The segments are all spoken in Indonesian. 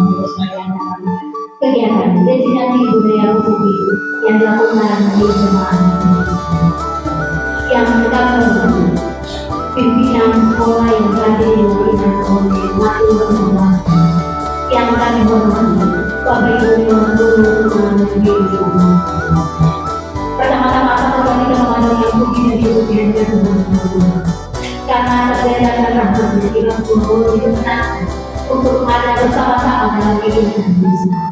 sebagai kegiatan destinasi budaya positif yang dilakukan di jemaah yang tergabung pimpinan sekolah yang hadir diwakilkan oleh Wakil Ketua yang kami hormati Bapak Ibu Dewan Guru Kementerian. Pertama-tama saya kembali ke Ramadan yang puji dan dipujian karena keberadaan rahmat di dalam kubur itu menang untuk ada bersama-sama dalam kehidupan bersama.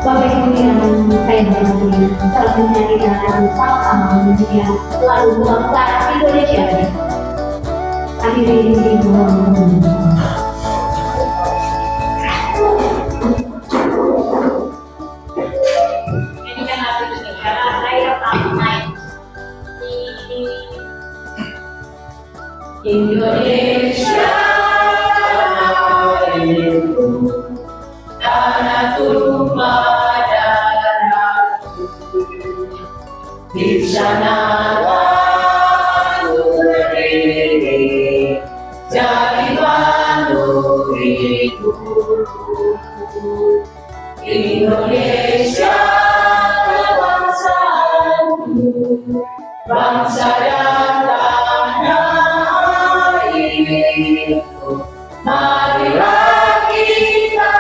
Bapak Ibu yang saya hormati, selanjutnya kita akan sama-sama memujikan lagu bangsa Indonesia. Hadirin di bawah. Indonesia itu tanah tumpah darahku, di sana aku berdiri jadi batu hidupku. Indonesia bangsaku, bangsa dan marilah kita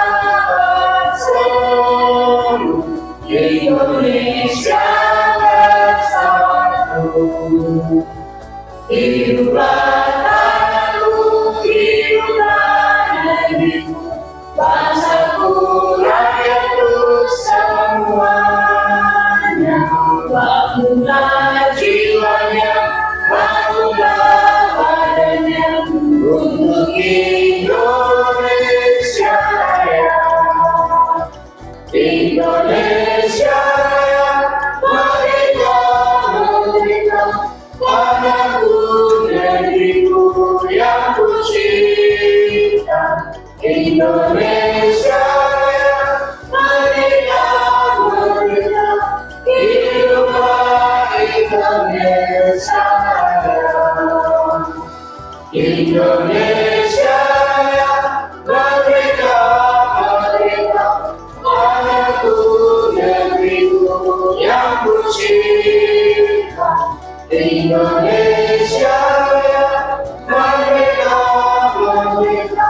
bersatu, Indonesia bersatu. Hiduplah tanahku, hiduplah negeriku, bangsaku, rakyatku semuanya. Bangunlah jiwanya, bangunlah badannya untuk Indonesia Raya. Indonesia Raya, merdeka, merdeka, tanahku, negeriku yang ku cinta. Indonesia Raya, merdeka, merdeka, hiduplah Indonesia Raya. Indonesia Raya, merdeka, merdeka, tanahku, negeriku yang ku cinta. Indonesia Raya, merdeka, merdeka,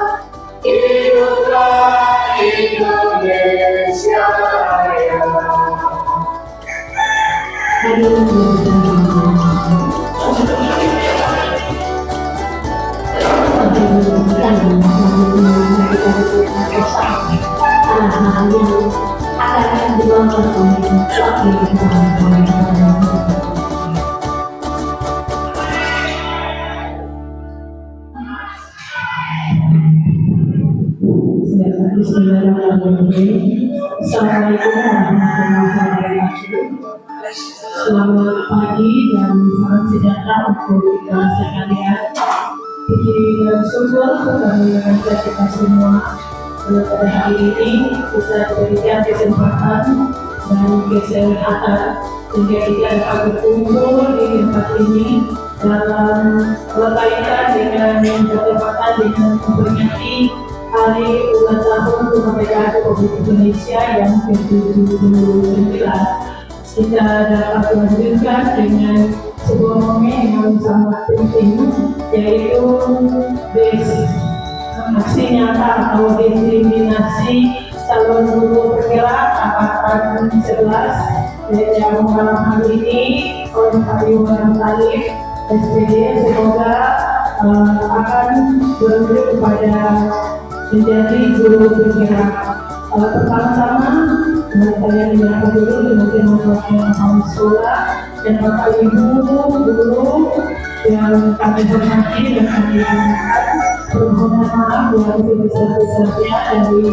hiduplah Indonesia Raya. Assalamualaikum warahmatullahi wabarakatuh. Selamat pagi dan salam sejahtera untuk kita sekalian. Puji dan syukur kepada kita semua. Pada hari ini kita diberikan kesempatan dan kesehatan sehingga kita dapat berkumpul di tempat ini dalam berkaitan dengan kesempatan dengan memperingati hari ulang tahun kemerdekaan Republik Indonesia yang ke-79. Kita dapat melanjutkan dengan sebuah momen yang sangat penting, yaitu aksi nyata atau diskriminasi calon guru bergerak angkatan 11 yang malam hari ini oleh Pak Yuman Talib SPD. Semoga akan berlanjut kepada menjadi guru bergerak. Pertama-tama saya menyapa dulu dengan teman-teman sekolah dan Bapak Ibu guru yang kami hormati dan kami hormatkan. Permohonan maaf yang sebesar-besarnya dari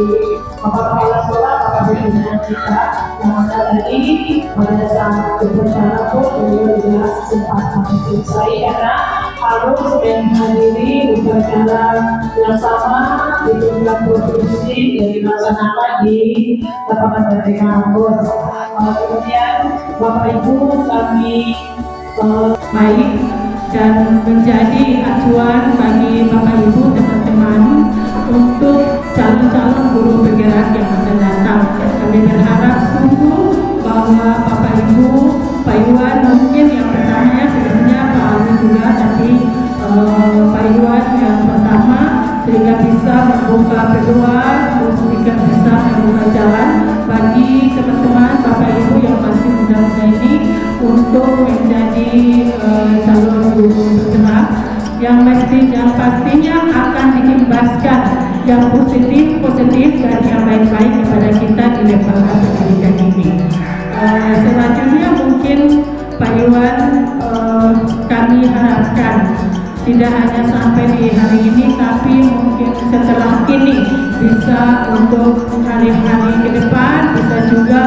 Bapak Kepala Sekolah, Bapak Pimpinan kita yang mana tadi pada saat berbicara pun beliau juga sempat kami selesai karena harus menghadiri upacara yang sama di tingkat provinsi yang dilaksanakan di lapangan Merdeka Ambon. Kemudian Bapak Ibu kami baik dan menjadi acuan bagi Bapak Ibu teman-teman untuk calon-calon guru penggerak yang akan datang. Kami berharap sungguh bahwa Bapak Ibu, Pak Iwan mungkin yang pertamanya sebenarnya Pak Alwi juga, tapi Pak Iwan yang pertama sehingga bisa membuka peluang, terus juga bisa membuka jalan bagi teman-teman Bapak Ibu yang masih muda-muda ini untuk menjadi calon guru penggerak yang pastinya akan diimbaskan yang positif dan yang baik-baik kepada kita di lembaga pendidikan ini. Selanjutnya mungkin Pak Iwan, kami harapkan tidak hanya sampai di hari ini, tapi mungkin setelah ini bisa untuk hari-hari ke depan bisa juga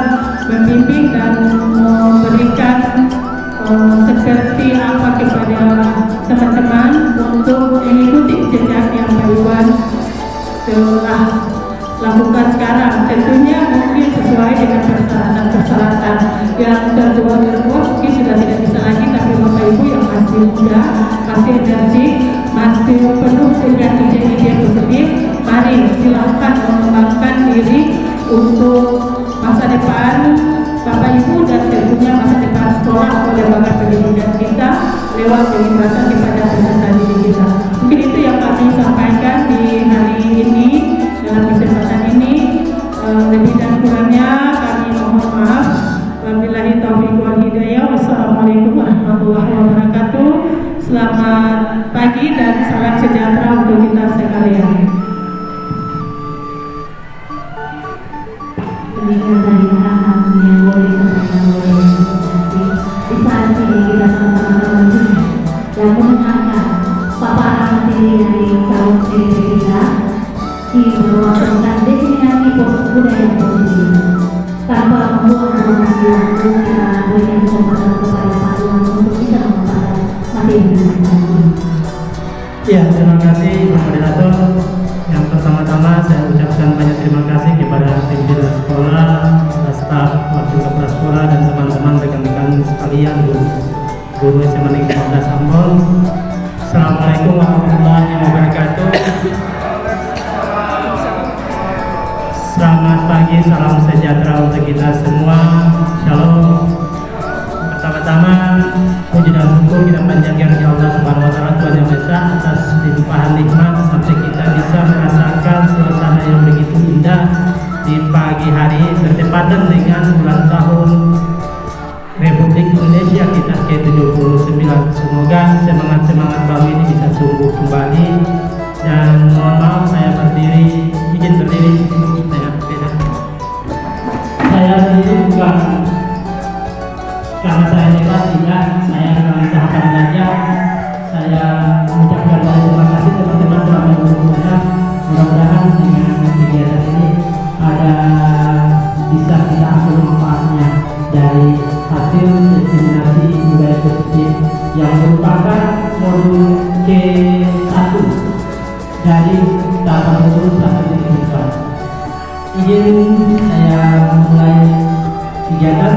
membimbing dan memberikan seperti apa kepada teman-teman untuk mengikuti jejak yang Pak Iwan telah lakukan sekarang. Tentunya mungkin sesuai dengan persyaratan yang tertua mungkin sudah tidak bisa lagi, tapi Bapak Ibu yang masih muda, masih energi, masih penuh dengan ide-ide positif, mari silahkan mengembangkan diri untuk masa depan Bapak Ibu dan tentunya masa depan sekolah atau lembaga pendidikan kita lewat pengibasan kepada peserta didik kita. Mungkin itu yang kami sampaikan di hari ini dalam kesempatan ini. Lebih dan kurangnya kami mohon maaf. Wabillahi taufiq wal hidayah. Wassalamualaikum warahmatullahi wabarakatuh. Selamat pagi dan salam sejahtera untuk kita sekalian. Demikian tadi harapan yang boleh disampaikan oleh di saat ini kita sama-sama dan mendengarkan paparan materi dari calon PDP kita di berwawasan destinasi budaya positif. Tanpa membuang waktu, kita berikan kesempatan kepada Pak Iwan untuk bisa memaparkan materi ini. Ya, terima kasih Pak Moderator. Yang pertama-tama saya ucapkan banyak terima kasih kepada pimpinan sekolah, staf, wakil kepala sekolah dan teman-teman rekan-rekan sekalian guru SMA Negeri 15 Ambon. Assalamualaikum warahmatullahi wabarakatuh. Selamat pagi, salam sejahtera untuk kita semua. Shalom. Pertama-tama puji dan syukur kita panjatkan kepada Allah Subhanahu wa taala Tuhan yang Maha Esa atas limpahan nikmat sampai kita bisa merasakan suasana yang begitu indah di pagi hari bertepatan dengan ulang tahun Republik Indonesia kita ke-79. Semoga semangat-semangat baru ini bisa tumbuh kembali. Dan mohon maaf saya izin berdiri saya berdiri bukan karena saya hebat, tidak, saya dalam tahapan belajar. Saya mengucapkan banyak terima kasih teman-teman telah mendukung saya. Mudah-mudahan dengan kegiatan ini bisa kita ambil manfaatnya dari hasil destinasi budaya positif yang merupakan modul C1 dari tahapan modul sampai pendidikan. Izin saya mulai kegiatan.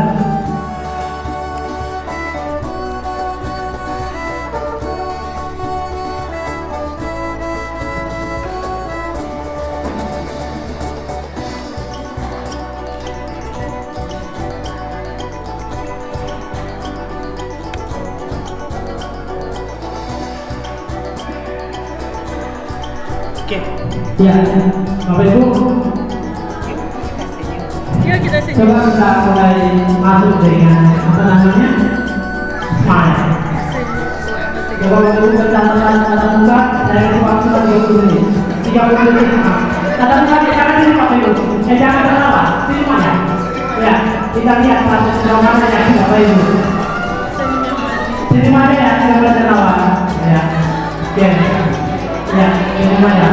Ya, Bapak Ibu, coba kita mulai masuk dengan apa namanya? Smile. Coba Bapak Ibu catatan kata muka, saya kasih waktu 30 menit. 30 menit. Kata muka jangan dulu Bapak Ibu, jangan tertawa, semuanya. Ya, kita lihat proses jawabannya ya Bapak Ibu. Semuanya ya, jangan tertawa. Ya, oke. Ya, semuanya.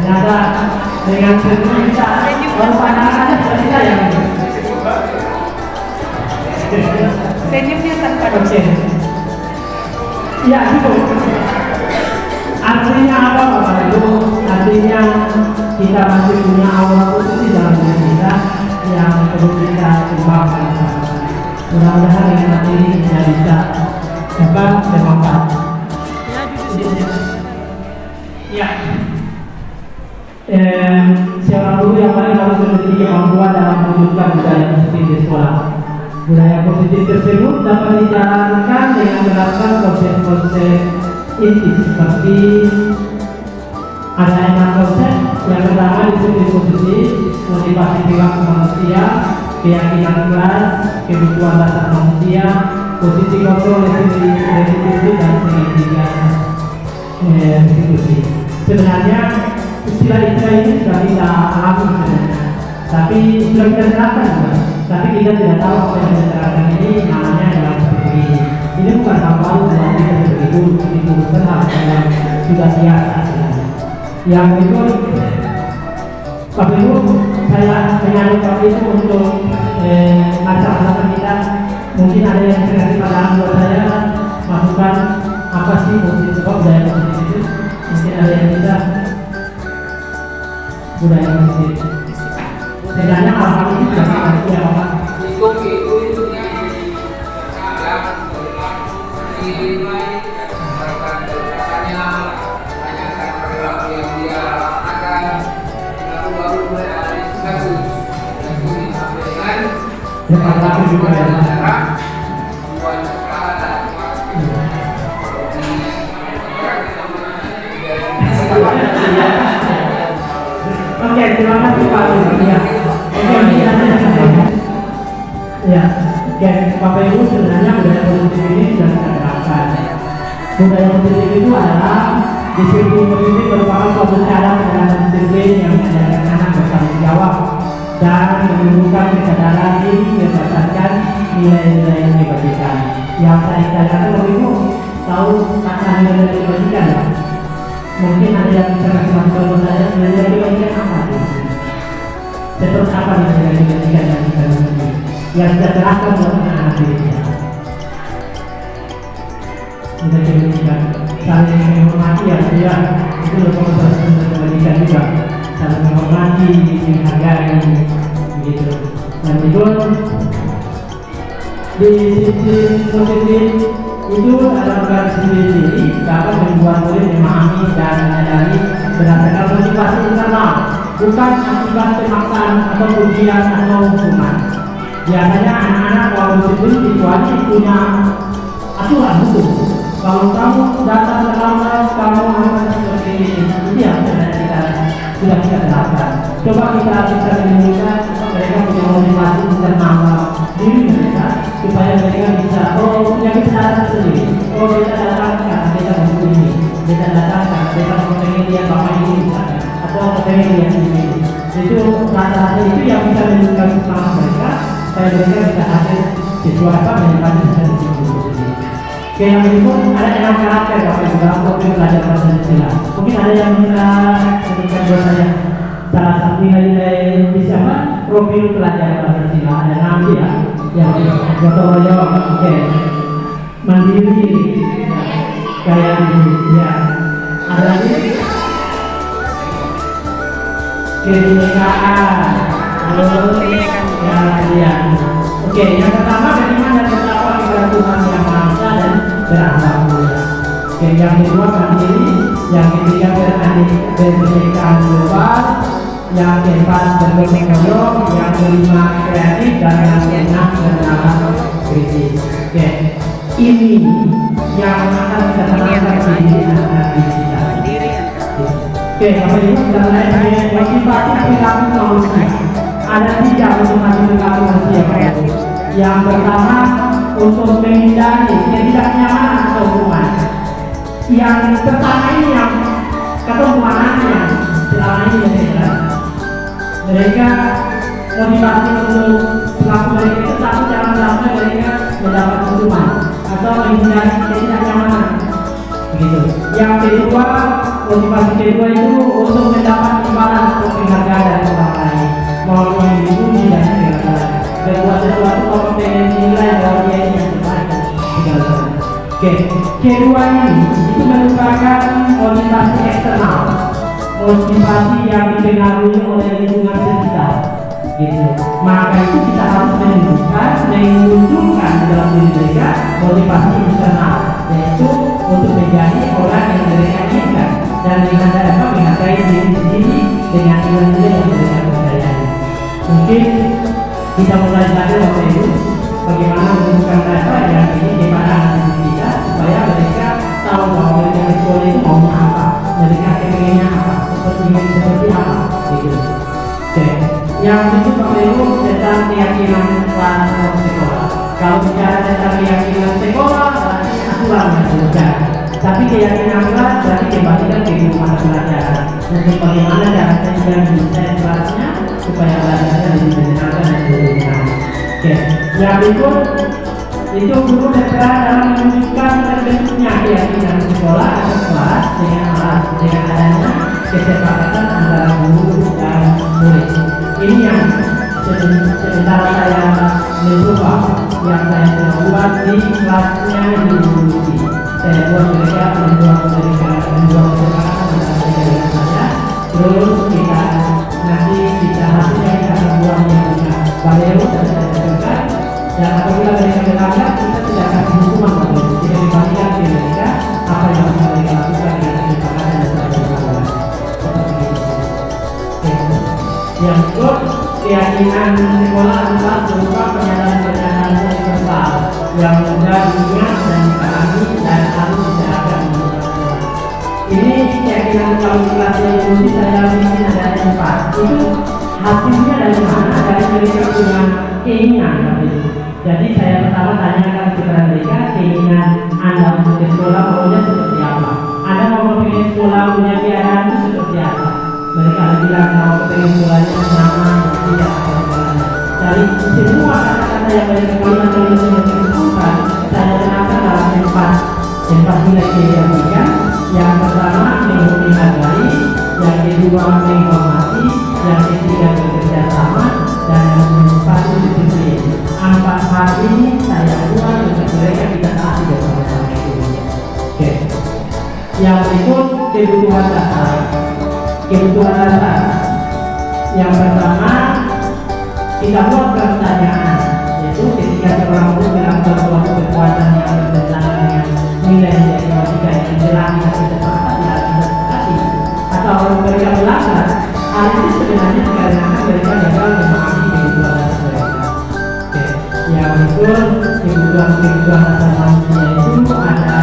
Ternyata dengan senyum kita baru pandangan aja sudah bisa ya. Senyumnya tanpa Oke. Ya, itu. Artinya apa Bapak Ibu? Artinya kita masih punya aura positif dalam diri kita yang perlu kita kembangkan. Mudah-mudahan dengan materi ini kita bisa bermanfaat. Ya. seorang guru yang paling harus memiliki kemampuan dalam mewujudkan budaya positif di sekolah. Budaya positif tersebut dapat dijalankan dengan menerapkan konsep-konsep inti seperti ada 6 konsep. Yang pertama disiplin positif, motivasi perilaku manusia, keyakinan kelas, kebutuhan dasar manusia, posisi kontrol, restitusi dan segitiga restitusi. Sebenarnya istilah-istilah ini sudah kita alami sebenarnya, tapi sudah kita terapkan juga. Tapi kita tidak tahu apa yang kita terapkan ini namanya adalah seperti ini. Ini bukan hal baru dalam kita sebagai guru, itu bukan hal yang sudah biasa sebenarnya. Yang berikut, Bapak Ibu, saya menyambut Bapak Ibu untuk masa-masa kita. Mungkin ada yang bisa kasih pandangan buat saya, masukan apa sih positif budaya positif itu? Mungkin ada yang bisa budaya positif. Sebenarnya hal-hal ini sudah pasti ya Bapak. Juga ya. Oke, terima kasih Pak. Ya, oke, Bapak Ibu sebenarnya budaya positif ini sudah kita terapkan. Budaya positif itu adalah disiplin positif merupakan suatu cara dalam disiplin yang mengajarkan anak bertanggung jawab dan menumbuhkan kesadaran diri berdasarkan nilai-nilai yang dibagikan. Yang saya katakan Bapak Ibu tahu kata nilai-nilai dibagikan? Mungkin ada yang bisa kasih masukan saya nilai-nilai dibagikan apa? Seperti apa nilai-nilai dibagikan yang kita miliki? Yang kita terapkan dalam anak diri. Kita coba saling menghormati ya, itu merupakan proses dibagikan juga. Saling menghormati, menghargai, begitu. Dan itu di sisi positif itu adalah disiplin diri dapat membuat murid memahami dan menyadari berdasarkan motivasi internal, bukan akibat pemaksaan atau ujian atau hukuman. Biasanya anak-anak kalau disiplin kecuali punya aturan hukum. Kalau kamu datang terlambat, kamu akan seperti ini. Itu yang sudah kita terapkan. Coba kita bisa menunjukkan mereka punya motivasi internal diri mereka supaya mereka bisa punya kesadaran sendiri. Kita datang karena kita butuh ini, kita datang karena kita pengen lihat bapak ini misalnya, atau pengen lihat ini. Itu rata-rata itu yang bisa menunjukkan semangat mereka supaya mereka bisa hadir sesuai apa yang mereka bisa disiplin. Oke, yang berikut ada 6 karakter Bapak Ibu dalam profil pelajar Pancasila. Mungkin ada yang bisa sebutkan buat saya salah satu nilai-nilai di siapa? Profil pelajar Pancasila ada 6 ya. Yang gotong royong, oke. Mandiri, kayak ini, ya. Ada lagi? Kebinekaan, ya. Oke, yang pertama bagaimana betapa kita Tuhan yang Maha Esa dan berakhlak mulia. Oke, yang kedua mandiri, yang ketiga berkesinambungan global, yang keempat bergotong royong, yang kelima kreatif, dan yang keenam bernalar kritis. Oke, ini yang akan kita tanamkan di anak-anak kita. Oke, Bapak Ibu kita mulai dengan motivasi perilaku manusia. Ada 3 motivasi perilaku manusia. Yang pertama untuk menghindari ketidaknyamanan atau hukuman. Yang pertama ini yang ketemuannya selama ini mereka motivasi untuk pelaku mereka itu takut jangan sampai mereka mendapat hukuman atau menghindari ketidaknyamanan. Begitu. Yang kedua, motivasi kedua itu untuk mendapat imbalan atau penghargaan dari orang lain melalui dipuji dan segala berbuat sesuatu kalau pengen nilai bahwa dia ini yang terbaik segala. Oke, kedua ini itu merupakan motivasi eksternal, motivasi yang dipengaruhi oleh lingkungan sekitar, gitu. Maka itu kita harus menunjukkan dalam diri mereka motivasi internal, yaitu untuk menjadi orang yang mereka inginkan dan menghargai diri sendiri keyakinan sekolah berarti aturan yang dilakukan. Tapi keyakinan kelas berarti kembalikan kehidupan pelajaran. Dan bagaimana caranya juga mendesain kelasnya supaya belajarnya lebih menyenangkan dan lebih menarik. Oke, yang berikut itu guru berperan dalam menunjukkan terbentuknya keyakinan sekolah atau kelas dengan adanya kesepakatan antara guru dan murid. Ini yang sebentar saya mencoba yang saya telah buat di kelasnya di Indonesia. Saya buat mereka membuat kesepakatan antara dengan saya. Terus kita nanti kita hasilnya kita akan buat yang punya Valero dan saya tekankan. Dan apabila mereka melanggar, kita tidak akan hukuman Valero. Kita dibagikan ke mereka apa yang harus mereka lakukan dengan kesepakatan dan saya tekankan. Seperti itu. Yang kedua, keyakinan sekolah adalah berupa pernyataan-pernyataan universal yang mudah diingat dan dipahami dan harus diserahkan di masyarakat. Ini keyakinan kalau di kelas yang dulu saya bikin ada 4. Itu hasilnya dari mana? Dari mereka punya keinginan. Jadi saya pertama tanyakan kepada mereka keinginan Anda untuk ke sekolah maunya seperti apa? Anda mau ke sekolah punya keadaan itu seperti apa? Mereka bilang mau ketemu sekolahnya sama tidak ada sekolahnya. Dari semua kata-kata yang mereka kalimat-kalimat yang dikumpulkan, saya kenalkan dalam 4 nilai keyakinan. Yang pertama menghargai, yang kedua menghormati, yang ketiga bekerja sama, dan yang keempat disiplin. 4 hal ini saya buat untuk mereka kita taati bersama-sama itu. Oke. Yang berikut kebutuhan dasar. Kebutuhan dasar yang pertama kita buat pertanyaan, yaitu ketika seorang guru melakukan suatu perbuatan yang bertentangan dengan nilai-nilai matematika yang jelas tidak disepakati atau mereka melanggar, hal itu sebenarnya dikarenakan mereka gagal memahami kebutuhan dasar mereka. Oke. Yang berikut kebutuhan dasar manusia itu ada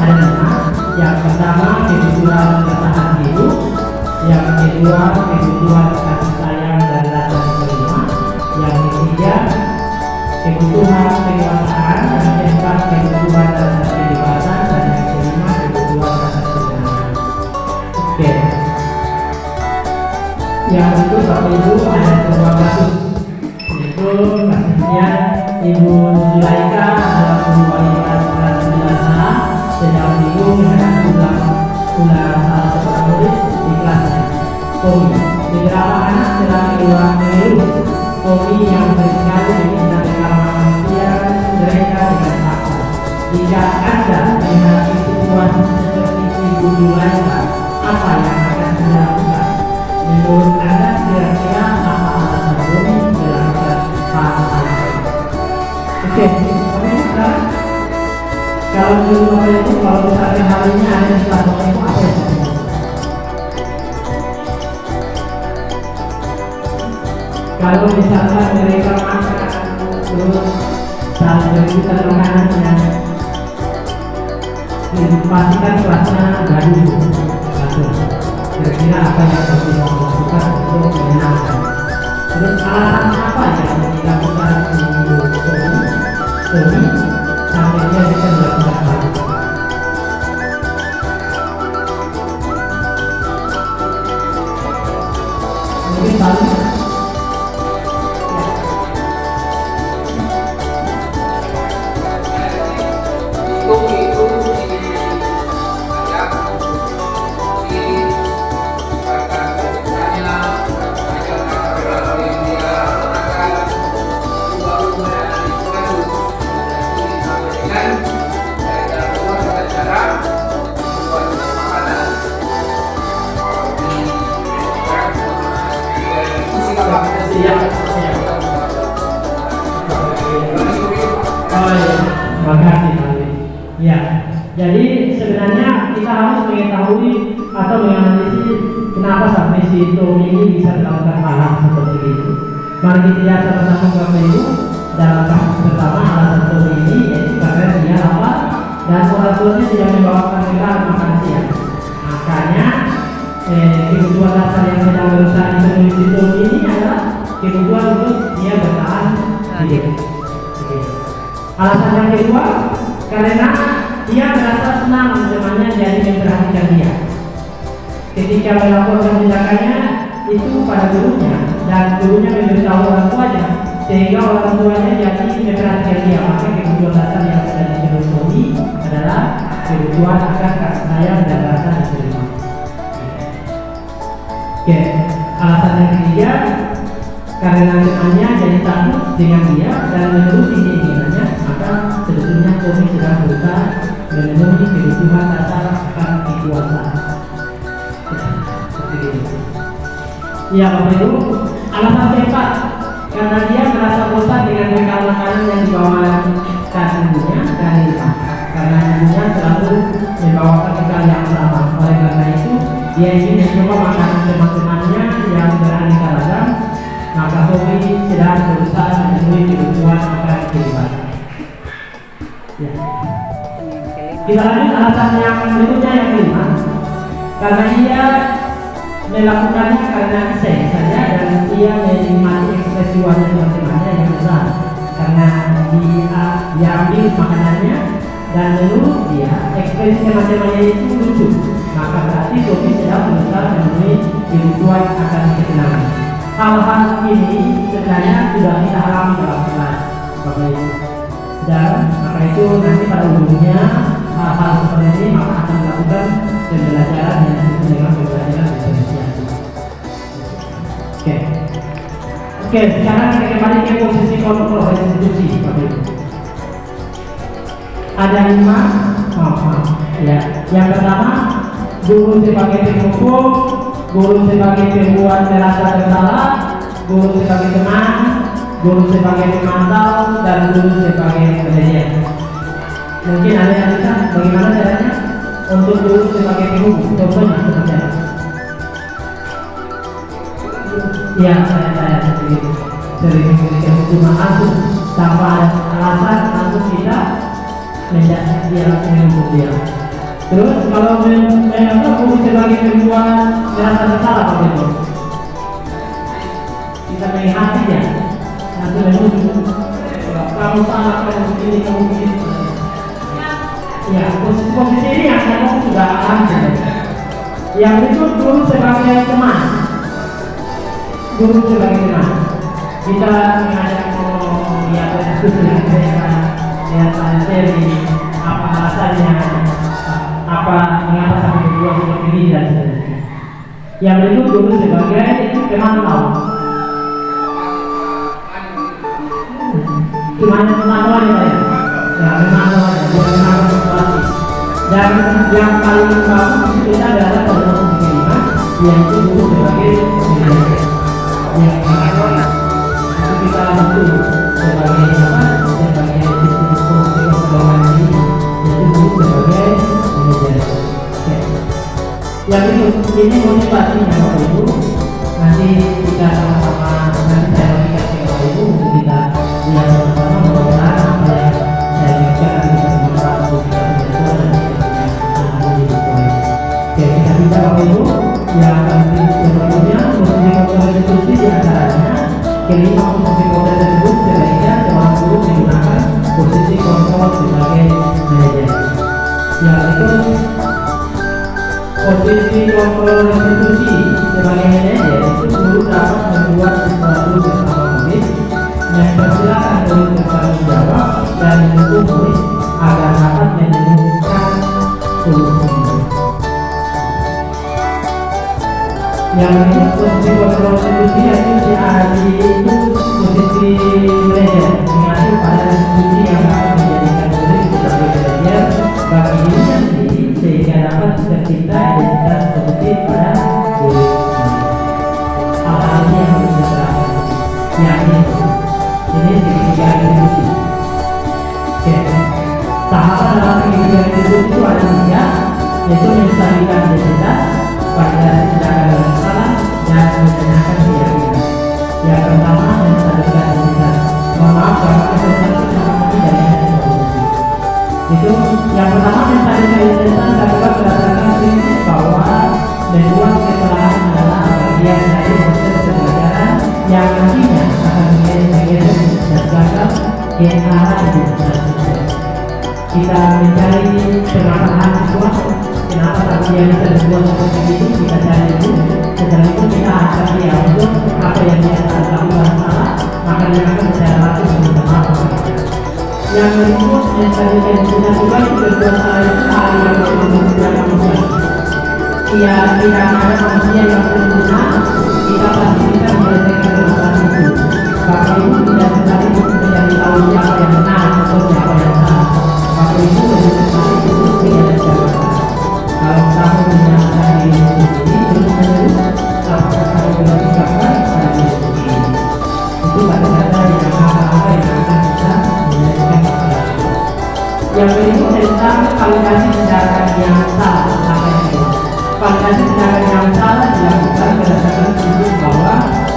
6. Yang pertama kebutuhan bertahan hidup. Yang kedua kebutuhan kasih sayang dan rasa terima. Yang ketiga kebutuhan kekuasaan. Yang keempat kebutuhan rasa kebebasan. Dan yang kelima kebutuhan rasa kesenangan. Oke. Yang berikut Bapak Ibu ada sebuah kasus, yaitu kasusnya Ibu Zulaika adalah guru wanita kelas 9A sedang bingung dengan ulah salah seorang murid di kelasnya. Tommy, beberapa anak sedang mengeluh. Tommy yang seringkali diminta rekaman manusia mereka dengan paksa. Jika Anda melihat situasi seperti Ibu Zulaika, apa yang akan Anda lakukan? Menurut Anda kira-kira apa alasan Tommy melakukan hal-hal itu? Oke, kalau menurut Bapak itu, kalau misalnya hal ini ada di kelas Bapak itu apa yang terjadi? Kalau misalkan mereka makan terus saling berbuka makanannya, pastikan kelasnya gaduh. Kira-kira apa yang harus dilakukan untuk menyenangkan? Terus alasan apa yang dilakukan untuk Tommy sampai dia bisa melakukan hal itu? Mungkin paling ya, jadi sebenarnya kita harus mengetahui atau menganalisis kenapa sampai si Tommy ini bisa melakukan hal seperti itu. Mari kita lihat sama-sama Bapak Ibu. Dalam kasus pertama alasan Tommy ini yaitu karena dia lapar dan orang tuanya tidak membawakan mereka makan siang. Makanya kebutuhan dasar yang sedang berusaha dipenuhi si Tommy ini adalah kebutuhan untuk dia bertahan hidup. Alasan yang kedua, karena dia merasa senang temannya jadi memperhatikan dia. Ketika melaporkan tindakannya itu pada gurunya dan gurunya memberitahu orang tuanya, sehingga orang tuanya jadi memperhatikan dia. Maka kebutuhan dasar yang ada di filosofi adalah kebutuhan akan kasih sayang dan rasa diterima. Oke, alasan yang ketiga, karena temannya jadi takut dengan dia dan menuruti keinginannya, maka sebetulnya Tommy sedang berusaha memenuhi kebutuhan dasar akan kekuasaan. Seperti itu. Ya, Bapak Ibu, alasan keempat, karena dia merasa bosan dengan bekal makanan yang dibawakan ibunya dari pangkat. Karena ibunya selalu membawakan bekal yang sama. Oleh karena itu, dia ingin mencoba makanan teman-temannya yang beraneka ragam. Maka Tommy sedang berusaha memenuhi kebutuhan akan kehidupan. Ya. Kita lanjut alasan yang berikutnya yang kelima, karena dia melakukannya karena iseng saja dan dia menikmati ekspresi wajah teman-temannya yang besar karena dia diambil makanannya dan menurut dia ekspresi teman-temannya itu lucu, maka berarti Tommy sedang berusaha memenuhi kebutuhan akan kesenangan. Hal-hal ini sebenarnya sudah kita alami dalam kelas, Bapak Ibu. Dan maka itu nanti pada ujungnya hal-hal seperti ini maka akan melakukan pembelajaran yang disebut dengan pembelajaran diferensiasi. Oke, sekarang kita kembali ke posisi kontrol institusi, Bapak Ibu. Ada 5, ya. Yang pertama, guru sebagai pemukul, guru sebagai pembuat merasa bersalah, guru sebagai teman, guru sebagai pemantau, dan guru sebagai manajer. Mungkin ada yang bisa bagaimana caranya untuk guru sebagai pemukul, contohnya seperti apa? Ya, saya seperti itu. Sering memberikan hukuman langsung tanpa ada alasan, langsung kita menjadi dia menghukum dia. Terus kalau guru sebagai pembuat merasa bersalah, Pak Beto, kita melihat dia nanti menuju kamu salah, kamu begini, kamu begitu. Ya, posisi ini yang saya sudah alami. Yang berikut guru sebagai teman. Guru sebagai teman. Kita mengajak melihat diskusi dengan mereka, lihat materi, apa alasannya, apa mengapa sampai berdua seperti ini dan sebagainya. Yang berikut guru sebagai pemantau. Cuma pemantau aja ya. Ya, pemantau aja, bukan pemantau situasi. Dan yang paling bagus kita adalah pada posisi kelima, yaitu guru sebagai manajer. Yang kedua, itu kita bantu sebagai apa? Sebagai institusi keuangan ini, yaitu guru sebagai manajer. Yang ini motivasinya Bapak Ibu. Nanti kita sama-sama nanti saya kasih ke Bapak Ibu untuk kita lihat sama-sama mudah-mudahan apa yang saya berikan bisa bermanfaat untuk kita semua dan kita punya. Oke, kita bisa Bapak Ibu yang berikutnya posisi kontrol institusi diantaranya kelima posisi kontrol tersebut sebaiknya seorang guru menggunakan posisi kontrol sebagai manajer. Ya, itu posisi kontrol institusi sebagai manajer itu guru dapat membuat sesuatu bersama murid, mempersilahkan murid bertanggung jawab dan mendukung murid agar dapat menemukan solusi. Yang ini posisi kontrol institusi yaitu posisi manajer mengatur pada institusi yang dapat menjadikan murid sebagai manajer bagi dirinya sendiri sehingga dapat tercipta identitas positif pada diri. Hal-hal ini yang harus diterapkan. Yang ini segitiga institusi. Oke. Tahapan dalam segitiga institusi itu ada 3, yaitu menstabilkan identitas, validasi tindakan dan salah, dan menanyakan keyakinan. Yang pertama menstabilkan identitas. Mohon maaf karena presentasi sangat tidak dengan institusi. Itu yang pertama menstabilkan identitas dapat berdasarkan prinsip bahwa membuat kesalahan adalah bagian dari proses pembelajaran yang nantinya akan menjadi bagian dan gagal DNA identitas. Kita mencari permasalahan sesuatu, kenapa tapi dia bisa berbuat seperti ini, kita cari itu. Setelah itu kita akan dia untuk apa yang dia lakukan salah, maka dia akan secara langsung meminta maaf. Yang berikut yang tadi saya juga berbuat salah itu hal yang tidak manusia. Ia tidak ada manusia yang sempurna, kita pasti bisa menyelesaikan permasalahan itu. Bapak Ibu tidak sekali menjadi tahu siapa yang benar atau siapa yang salah. Bapak Ibu lebih sekali itu tidak ada. Kalau kamu menyatakan diri sendiri terus menerus, apakah kamu bersikapkan pada diri sendiri? Itu kata-kata yang apa yang akan kita menyelesaikan masalah. Yang berikut tentang validasi tindakan yang salah. Apa itu? Validasi tindakan yang salah dilakukan berdasarkan prinsip bahwa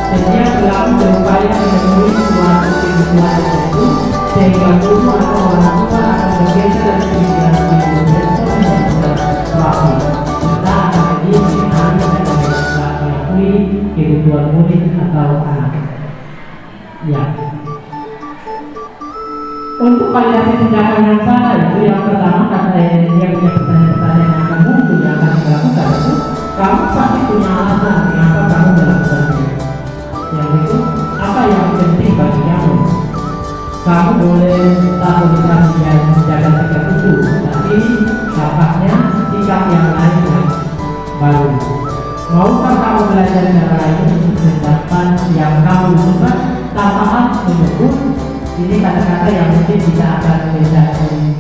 setiap pelaku berupaya memenuhi suatu kebutuhan tertentu sehingga guru atau orang tua akan bergeser dari pikiran ibu mentor menjadi pelaku serta akan menjadi mengenali dan mengakui kebutuhan murid atau anak. Ya. Untuk validasi tindakan yang salah itu yang pertama kata dia punya pertanyaan-pertanyaan yang akan muncul yang akan dilakukan itu kamu pasti punya alasan kenapa kamu melakukannya. Yang itu apa yang penting bagi kamu? Kamu boleh tahu bisa menjaga sikap itu, tapi dapatnya sikap yang lain yang baru. Maukah kamu belajar cara lain untuk mendapat yang kamu suka tanpa harus menyebut? Ini kata-kata yang mungkin bisa akan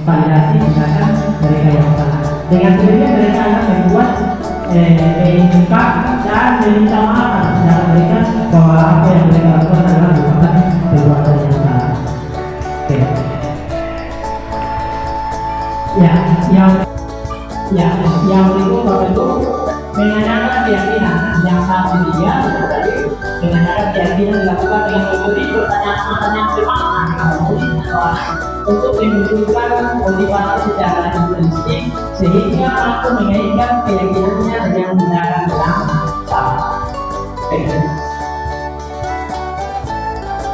validasi tindakan mereka yang salah. Dengan sendirinya mereka akan membuat mengikat dan meminta maaf atas tindakan mereka bahwa apa yang mereka lakukan adalah merupakan perbuatan yang salah. Oke. Yang berikut itu menanyakan keyakinan yang sama dia menanyakan keyakinan dilakukan dengan mengikuti pertanyaan-pertanyaan bermakna untuk menunjukkan motivasi secara intrinsik sehingga mampu mengaitkan keyakinannya dengan tindakan yang salah.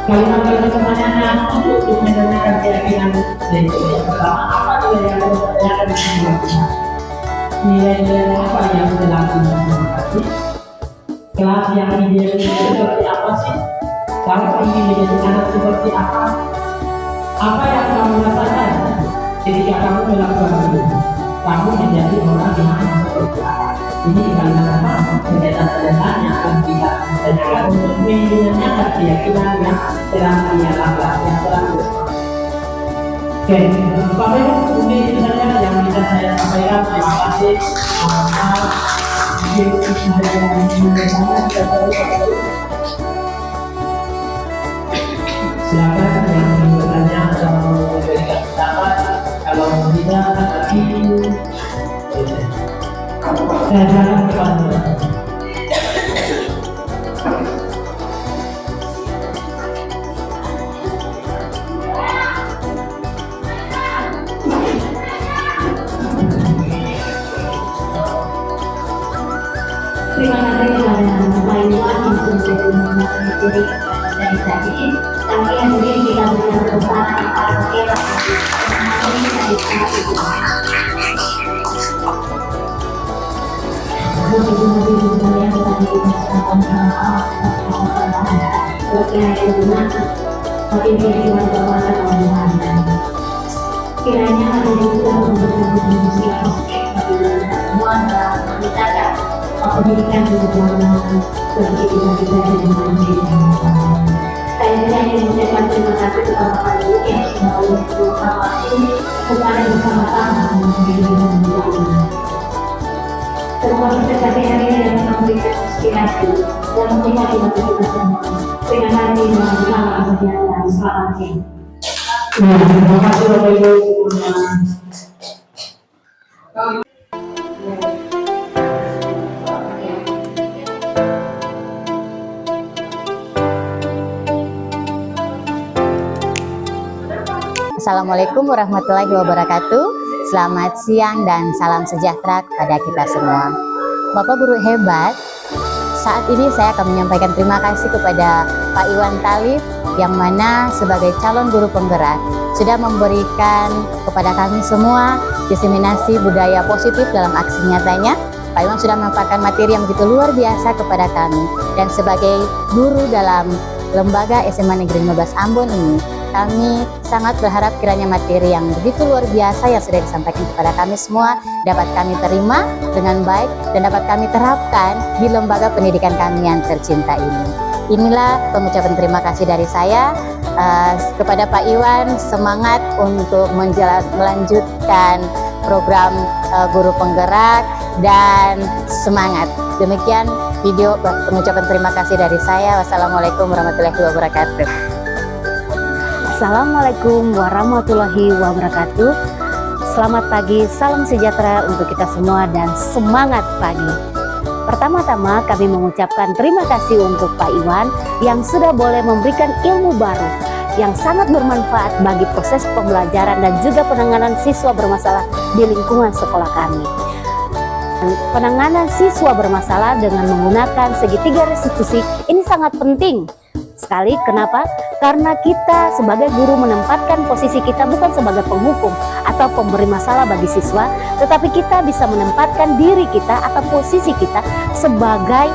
Kalimat-kalimat pertanyaan yang untuk menanyakan keyakinan itu yang pertama, apa nilai yang akan dilakukan? Nilai-nilai apa yang dilakukan? Kelas yang ideal itu seperti apa sih? Kamu ingin menjadi anak seperti apa? Apa yang kamu rasakan ketika kamu melakukan itu? Kamu menjadi orang yang seperti apa? Ini kalimat apa? Kegiatan sederhana akan kita tanyakan untuk menanyakan keyakinan yang telah dia lakukan, yang telah bersama. Oke, Bapak Ibu, mungkin itu saja yang bisa saya sampaikan. Terima kasih. Silakan yang ingin bertanya atau memberikan pendapat. Kalau tidak, tapi saya harap kepada Terima kasih kepada Bapak Ibu yang sudah mengikuti dari tadi. Kami hadirin kita berikan pesan kepada kita dari tadi. Ibu-ibu yang tadi disampaikan berkait dengan motivasi warga Tuhan. Kiranya hadirin sudah memberikan kontribusi yang positif bagi kita semua dalam meningkatkan pendidikan keagamaan bagi kita dengan saya ingin mengucapkan terima kasih kepada Bapak Ibu yang selalu bersama ini kepada bersama-sama dengan semua peserta hari ini yang memberikan inspirasi dan menikmati waktu kita semua. Terima kasih dan salam sejahtera. Selamat siang. Terima kasih Bapak Ibu. Assalamualaikum warahmatullahi wabarakatuh. Selamat siang dan salam sejahtera kepada kita semua. Bapak Guru hebat, saat ini saya akan menyampaikan terima kasih kepada Pak Iwan Talib, yang mana sebagai calon guru penggerak sudah memberikan kepada kami semua diseminasi budaya positif dalam aksi nyatanya. Pak Iwan sudah menyampaikan materi yang begitu luar biasa kepada kami, dan sebagai guru dalam lembaga SMA Negeri 15 Ambon ini, kami sangat berharap kiranya materi yang begitu luar biasa yang sudah disampaikan kepada kami semua dapat kami terima dengan baik dan dapat kami terapkan di lembaga pendidikan kami yang tercinta ini. Inilah pengucapan terima kasih dari saya kepada Pak Iwan, semangat untuk melanjutkan program guru penggerak dan semangat. Demikian video pengucapan terima kasih dari saya. Wassalamualaikum warahmatullahi wabarakatuh. Assalamualaikum warahmatullahi wabarakatuh. Selamat pagi, salam sejahtera untuk kita semua dan semangat pagi. Pertama-tama kami mengucapkan terima kasih untuk Pak Iwan yang sudah boleh memberikan ilmu baru yang sangat bermanfaat bagi proses pembelajaran dan juga penanganan siswa bermasalah di lingkungan sekolah kami. Penanganan siswa bermasalah dengan menggunakan segitiga restitusi ini sangat penting sekali. Kenapa? Karena kita sebagai guru menempatkan posisi kita bukan sebagai penghukum atau pemberi masalah bagi siswa, tetapi kita bisa menempatkan diri kita atau posisi kita sebagai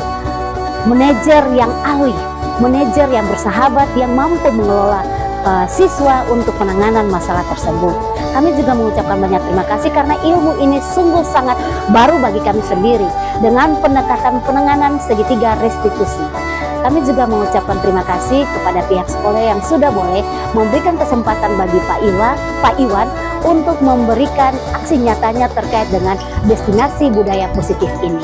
manajer yang ahli, manajer yang bersahabat, yang mampu mengelola siswa untuk penanganan masalah tersebut. Kami juga mengucapkan banyak terima kasih karena ilmu ini sungguh sangat baru bagi kami sendiri dengan pendekatan penanganan segitiga restitusi. Kami juga mengucapkan terima kasih kepada pihak sekolah yang sudah boleh memberikan kesempatan bagi Pak Iwan untuk memberikan aksi nyatanya terkait dengan destinasi budaya positif ini.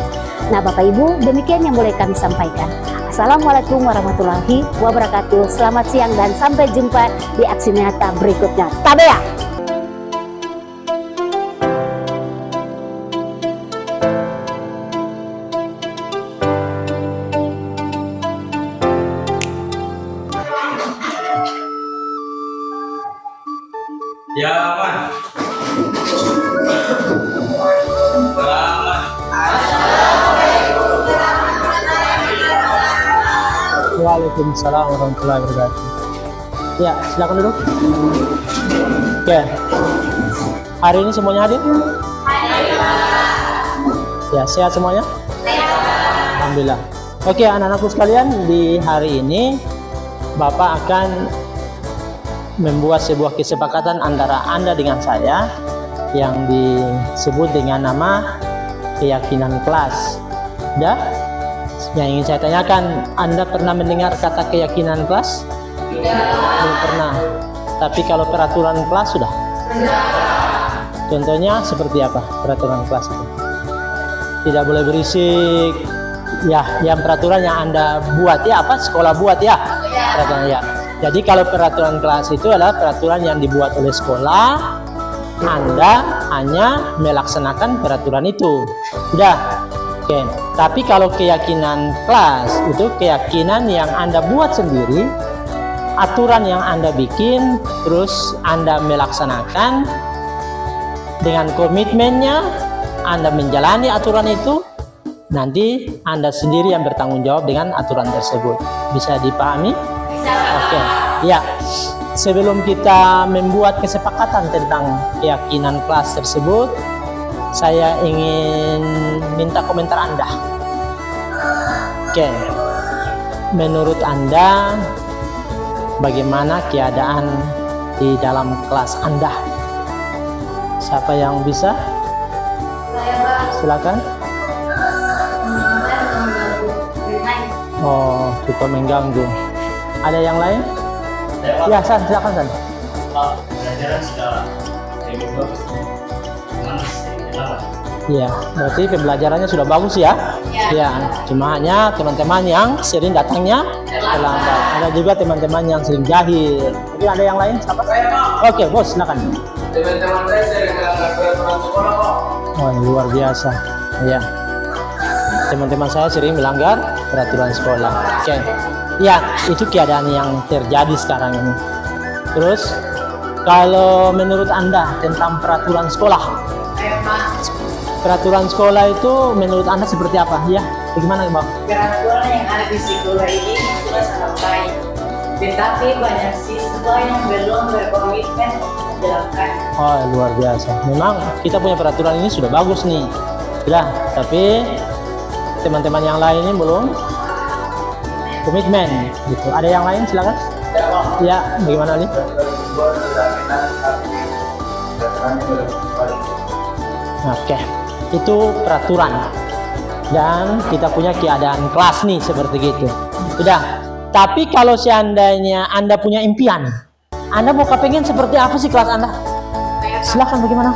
Nah, Bapak Ibu, demikian yang boleh kami sampaikan. Assalamualaikum warahmatullahi wabarakatuh. Selamat siang dan sampai jumpa di aksi nyata berikutnya. Tabea! Ya, Mas. Selamat. Waalaikumsalam warahmatullahi wabarakatuh. Ya, silakan duduk. Oke. Hari ini semuanya hadir? Ya, sehat semuanya? Alhamdulillah. Oke, anak-anakku sekalian, di hari ini Bapak akan membuat sebuah kesepakatan antara Anda dengan saya yang disebut dengan nama keyakinan kelas. Ya, yang ingin saya tanyakan, Anda pernah mendengar kata keyakinan kelas? Belum pernah. Tapi kalau peraturan kelas sudah? Contohnya seperti apa peraturan kelas itu? Tidak boleh berisik. Ya, yang peraturan yang Anda buat ya, apa sekolah buat ya? Peraturan ya. Jadi kalau peraturan kelas itu adalah peraturan yang dibuat oleh sekolah, Anda hanya melaksanakan peraturan itu. Sudah. Oke. Tapi kalau keyakinan kelas itu keyakinan yang Anda buat sendiri, aturan yang Anda bikin, terus Anda melaksanakan dengan komitmennya, Anda menjalani aturan itu, nanti Anda sendiri yang bertanggung jawab dengan aturan tersebut. Bisa dipahami? Oke, ya. Sebelum kita membuat kesepakatan tentang keyakinan kelas tersebut, saya ingin minta komentar Anda. Oke, menurut Anda bagaimana keadaan di dalam kelas Anda? Siapa yang bisa? Silakan. Oh, cukup mengganggu. Ada yang lain? Ya, San, silakan San. Pelajaran sudah lebih bagus. Cuman Iya, berarti pembelajarannya sudah bagus ya? Ya, cuma hanya teman-teman yang sering datangnya terlambat. Ada juga teman-teman yang sering jahil. Jadi ada yang lain? Siapa? Oke, bos, silakan. Teman-teman saya sering melanggar peraturan sekolah kok. Oh, luar biasa. Ya, teman-teman saya sering melanggar peraturan sekolah. Oke. Ya, itu keadaan yang terjadi sekarang ini. Terus, kalau menurut Anda tentang peraturan sekolah, peraturan sekolah itu menurut Anda seperti apa? Ya, bagaimana Bang? Peraturan yang ada di sekolah ini sudah sangat baik. Tetapi banyak siswa yang belum berkomitmen untuk menjalankan. Oh, luar biasa. Memang kita punya peraturan ini sudah bagus nih. Sudah, tapi teman-teman yang lain ini belum komitmen gitu. Ada yang lain silakan. Ya, bagaimana nih? Oke, itu peraturan. Dan kita punya keadaan kelas nih seperti gitu. Sudah. Tapi kalau seandainya Anda punya impian, Anda mau kepengen seperti apa sih kelas Anda? Silakan bagaimana?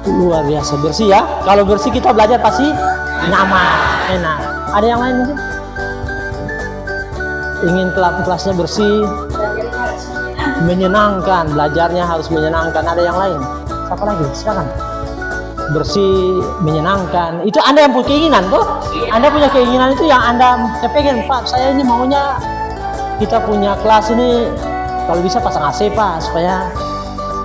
Luar biasa bersih ya. Kalau bersih kita belajar pasti nyaman, enak. Ada yang lain mungkin? Ingin kelasnya bersih, menyenangkan, belajarnya harus menyenangkan. Ada yang lain? Siapa lagi? Silakan. Bersih, menyenangkan. Itu Anda yang punya keinginan tuh. Anda punya keinginan itu yang Anda kepengen, Pak. Saya ini maunya kita punya kelas ini kalau bisa pasang AC, Pak, supaya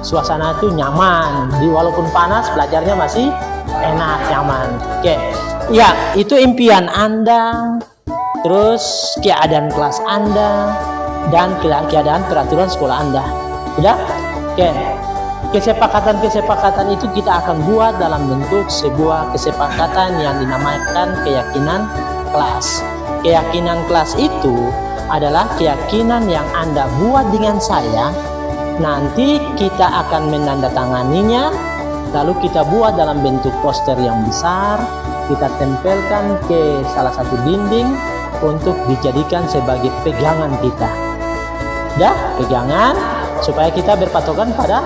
suasana itu nyaman. Walaupun panas, belajarnya masih enak, nyaman. Oke. Ya, itu impian Anda. Terus keadaan kelas Anda dan keadaan peraturan sekolah Anda. Sudah? Oke. Kesepakatan itu kita akan buat dalam bentuk sebuah kesepakatan yang dinamakan keyakinan kelas. Keyakinan kelas itu adalah keyakinan yang Anda buat dengan saya. Nanti kita akan menandatanganinya, lalu kita buat dalam bentuk poster yang besar, kita tempelkan ke salah satu dinding untuk dijadikan sebagai pegangan kita. Ya, pegangan supaya kita berpatokan pada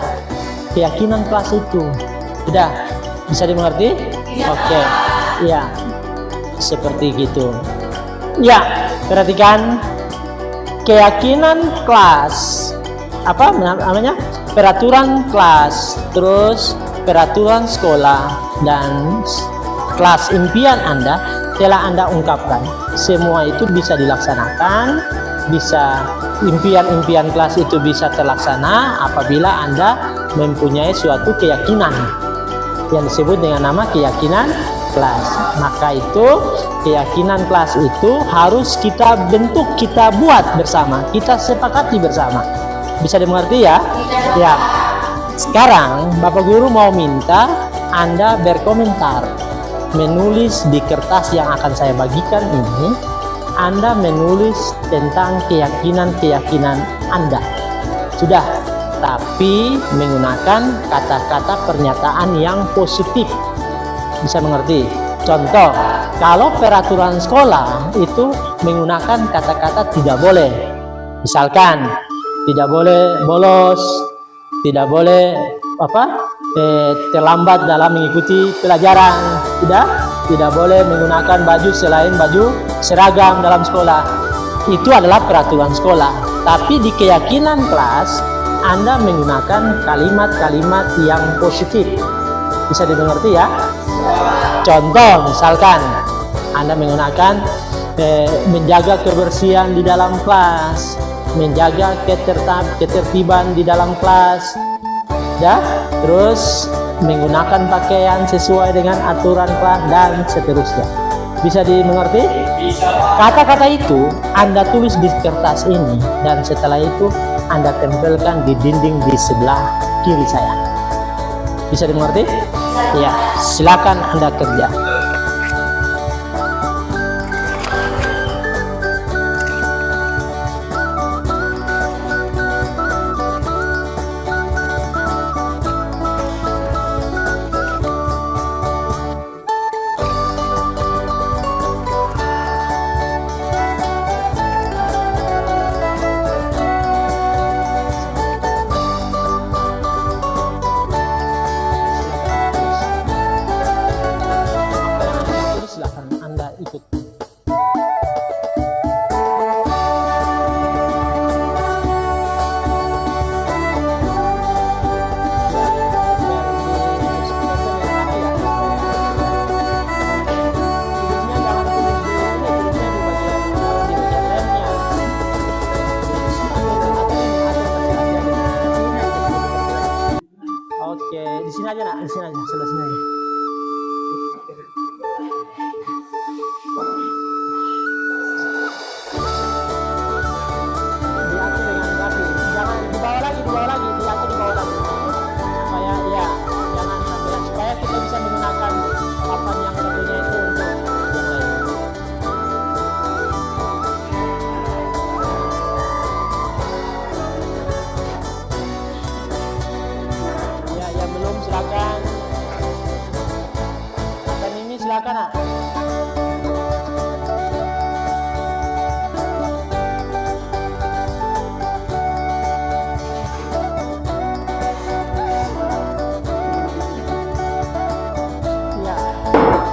keyakinan kelas itu. Sudah bisa dimengerti? Oke. Ya, seperti gitu. Ya, perhatikan keyakinan kelas. Apa namanya? Peraturan kelas, terus peraturan sekolah dan kelas impian Anda telah Anda ungkapkan. Semua itu bisa dilaksanakan, bisa impian-impian kelas itu bisa terlaksana apabila Anda mempunyai suatu keyakinan yang disebut dengan nama keyakinan kelas. Maka itu keyakinan kelas itu harus kita bentuk, kita buat bersama, kita sepakati bersama. Bisa dimengerti ya? Ya. Sekarang Bapak Guru mau minta Anda berkomentar, menulis di kertas yang akan saya bagikan ini. Anda menulis tentang keyakinan-keyakinan Anda. Sudah, tapi menggunakan kata-kata pernyataan yang positif. Bisa mengerti? Contoh, kalau peraturan sekolah itu menggunakan kata-kata tidak boleh. Misalkan, tidak boleh bolos, tidak boleh terlambat dalam mengikuti pelajaran, tidak boleh menggunakan baju selain baju seragam dalam sekolah. Itu adalah peraturan sekolah. Tapi di keyakinan kelas, Anda menggunakan kalimat-kalimat yang positif. Bisa dimengerti ya? Contoh, misalkan Anda menggunakan menjaga kebersihan di dalam kelas, menjaga ketertiban di dalam kelas, ya, terus menggunakan pakaian sesuai dengan aturan kelas dan seterusnya. Bisa dimengerti? Kata-kata itu Anda tulis di kertas ini dan setelah itu Anda tempelkan di dinding di sebelah kiri saya. Bisa dimengerti? Ya, silakan Anda kerja. Silakan Anda ikut. Oke, di sini aja nak, di sini aja, sebelah sini aja. Silakan, Nak.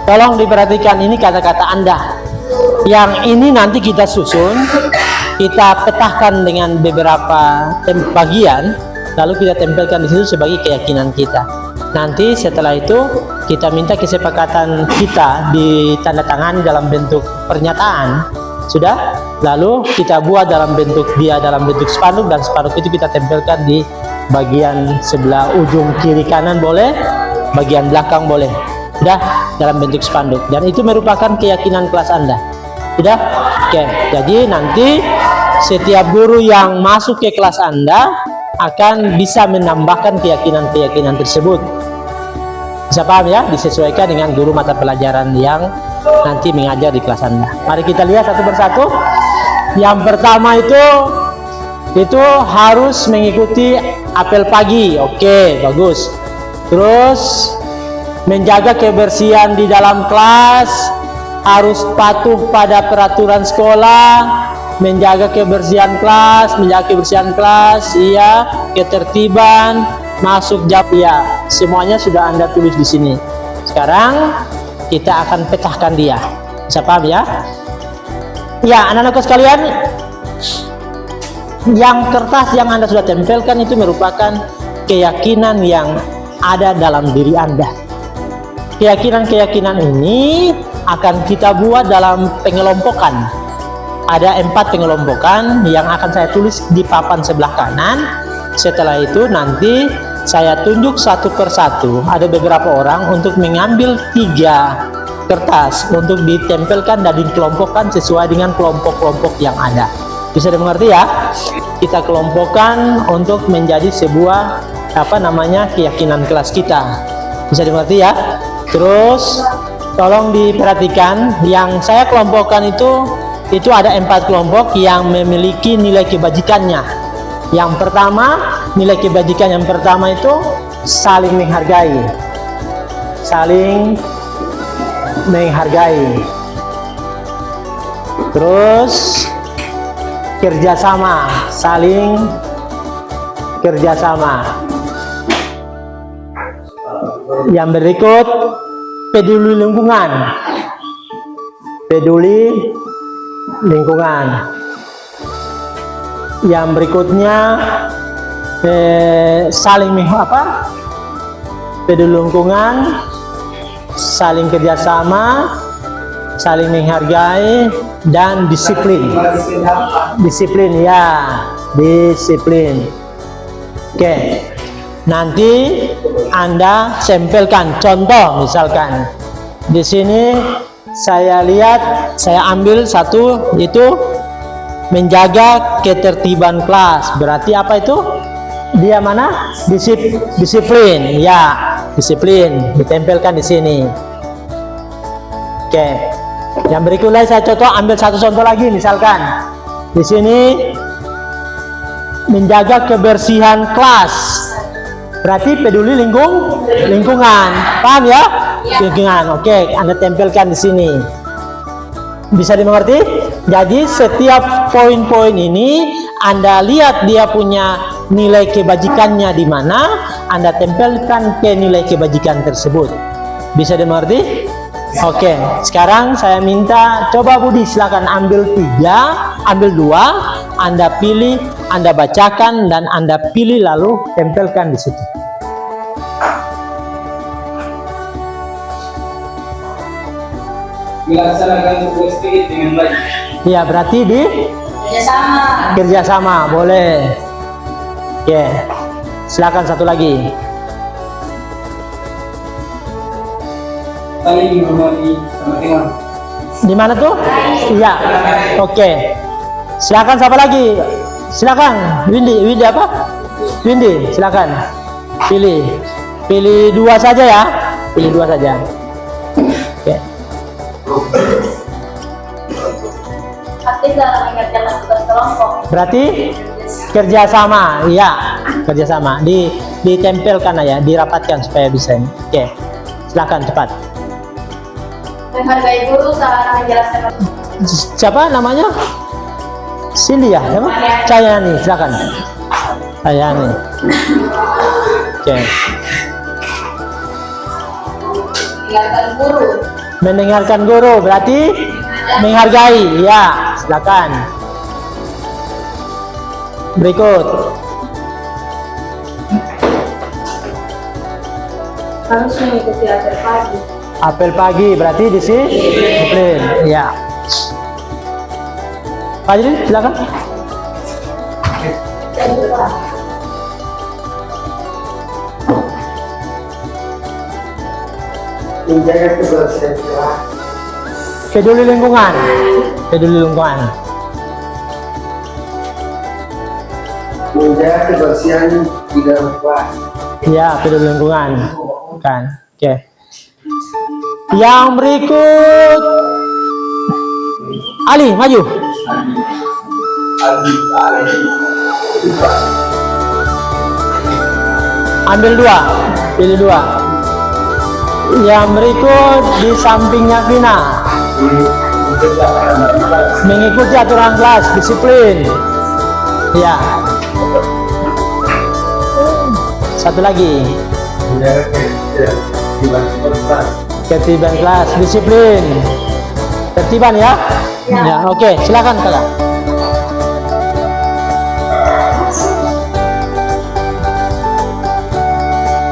Tolong diperhatikan, ini kata-kata Anda. Yang ini nanti kita susun, kita petahkan dengan beberapa bagian, lalu kita tempelkan di situ sebagai keyakinan kita. Nanti setelah itu kita minta kesepakatan kita ditandatangani dalam bentuk pernyataan, sudah. Lalu kita buat dalam bentuk spanduk, dan spanduk itu kita tempelkan di bagian sebelah ujung kiri kanan boleh, bagian belakang boleh. Sudah, dalam bentuk spanduk, dan itu merupakan keyakinan kelas Anda. Sudah? Oke, jadi nanti setiap guru yang masuk ke kelas Anda akan bisa menambahkan keyakinan-keyakinan tersebut. Bisa paham ya? Disesuaikan dengan guru mata pelajaran yang nanti mengajar di kelas Anda. Mari kita lihat satu persatu. Yang pertama itu harus mengikuti apel pagi. Oke, bagus. Terus menjaga kebersihan di dalam kelas, harus patuh pada peraturan sekolah, menjaga kebersihan kelas, iya, ketertiban, masuk jam, ya, semuanya sudah Anda tulis di sini. Sekarang kita akan petahkan dia. Bisa paham ya? Ya, anak-anakku sekalian, yang kertas yang Anda sudah tempelkan itu merupakan keyakinan yang ada dalam diri Anda. Keyakinan-keyakinan ini akan kita buat dalam pengelompokan. Ada 4 pengelompokan yang akan saya tulis di papan sebelah kanan. Setelah itu nanti saya tunjuk satu persatu. Ada beberapa orang untuk mengambil 3 kertas untuk ditempelkan dan dikelompokkan sesuai dengan kelompok-kelompok yang ada. Bisa dimengerti ya? Kita kelompokkan untuk menjadi sebuah keyakinan kelas kita. Bisa dimengerti ya? Terus tolong diperhatikan, yang saya kelompokkan itu ada 4 kelompok yang memiliki nilai kebajikannya. Yang pertama, nilai kebajikan yang pertama itu saling menghargai. Saling menghargai. Terus kerjasama, saling kerjasama. Yang berikut peduli lingkungan. Peduli lingkungan. Yang berikutnya saling peduli lingkungan, saling kerjasama, saling menghargai, dan disiplin. Disiplin ya, disiplin. Oke, nanti Anda sampelkan contoh. Misalkan di sini saya lihat, saya ambil satu, itu menjaga ketertiban kelas. Berarti apa itu? Dia mana? Disiplin. Ya, disiplin ditempelkan di sini. Oke. Yang berikutnya saya ambil satu contoh lagi. Misalkan di sini menjaga kebersihan kelas. Berarti peduli lingkungan. Paham ya? Lingkungan. Oke, Anda tempelkan di sini. Bisa dimengerti? Jadi setiap poin-poin ini Anda lihat dia punya nilai kebajikannya di mana, Anda tempelkan ke nilai kebajikan tersebut. Bisa dimengerti? Oke, sekarang saya minta coba Budi silakan ambil 3, ambil 2, Anda pilih, Anda bacakan, dan Anda pilih lalu tempelkan di situ. Dilaksanakan tugas dengan baik. Ya, berarti di kerjasama boleh. Oke, silakan satu lagi. Saling menghormati sama teman. Di mana tuh? Iya. Oke. Silakan siapa lagi? Silakan. Windy apa? Windy, silakan. Pilih 2 saja ya. Pilih 2 saja. Oke. Aktif dalam mengerjakan tugas kelompok. Berarti kerjasama, iya, kerjasama. Ditempelkan aja, dirapatkan supaya bisa ini. Oke. Silakan cepat. Menghargai guru saat menjelaskan. Siapa namanya? Cindy ya? Siapa? Cayani, silakan. Cayani. Oke. Mendengarkan guru. Mendengarkan guru berarti menghargai. Ya, silakan. Berikut. Harus mengikuti apel pagi. Apel pagi berarti disiplin. Ya. Fajri, silakan. Menjaga kebersihan kelas. Peduli lingkungan. Peduli lingkungan. Menjaga kebersihan di dalam kelas. Ya, peduli lingkungan. Kan. Oke. Yang berikut Ali, maju. Ambil dua, pilih dua. Yang berikut di sampingnya Vina. Mengikuti aturan kelas, disiplin. Ya. Satu lagi. Tertiban kelas, disiplin. Tertiban ya? Ya, oke, silakan kakak.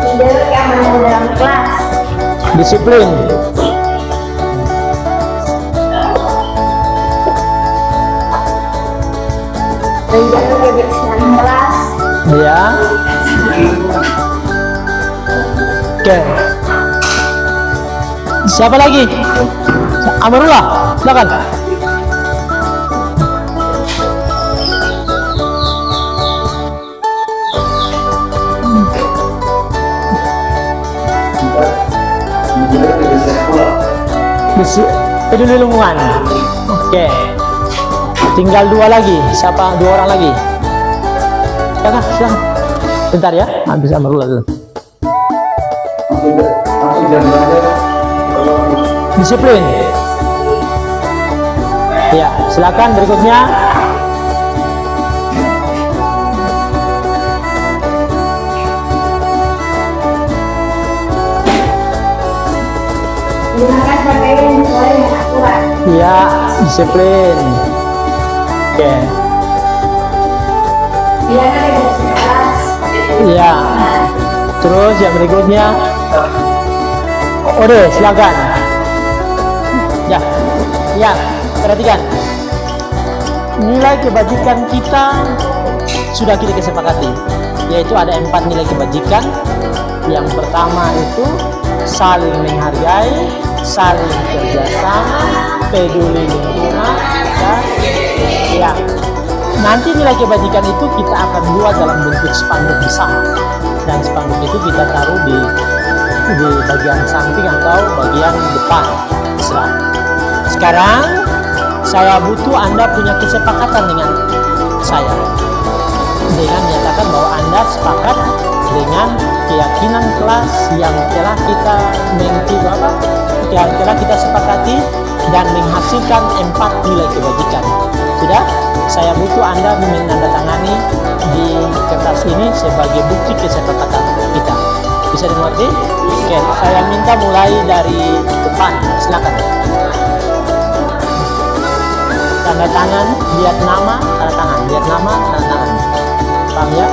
Menjaga keamanan dalam kelas. Disiplin. Menjaga kebersihan kelas. Ya. Oke. Siapa lagi? Amarullah, silakan. Peduli lingkungan. Oke. Tinggal dua lagi. Siapa? Dua orang lagi. Silakan. Bentar ya. Habis Amarullah dulu. Langsung jam belajar. Disiplin. Ya, silakan berikutnya. Gunakan pakaian sesuai dengan aturan. Ya, disiplin. Oke. Menjaga kebersihan kelas. Ya. Terus yang berikutnya. Ode, silakan. Ya. Ya, perhatikan. Nilai kebajikan kita sudah kita kesepakati, yaitu ada 4 nilai kebajikan. Yang pertama itu saling menghargai, saling kerjasama, peduli lingkungan, dan ya. Nanti nilai kebajikan itu kita akan buat dalam bentuk spanduk besar, dan spanduk itu kita taruh di bagian samping atau bagian depan Islam. Sekarang saya butuh Anda punya kesepakatan dengan saya, dengan menyatakan bahwa Anda sepakat dengan keyakinan kelas yang telah kita yang telah kita sepakati dan menghasilkan 4 nilai kebajikan. Sudah? Saya butuh Anda menandatangani di kertas ini sebagai bukti kesepakatan kita. Bisa dimengerti? Oke, saya minta mulai dari depan. Silakan. Tanda tangan, lihat nama, tanda tangan, lihat nama, tanda tangan. Paham ya?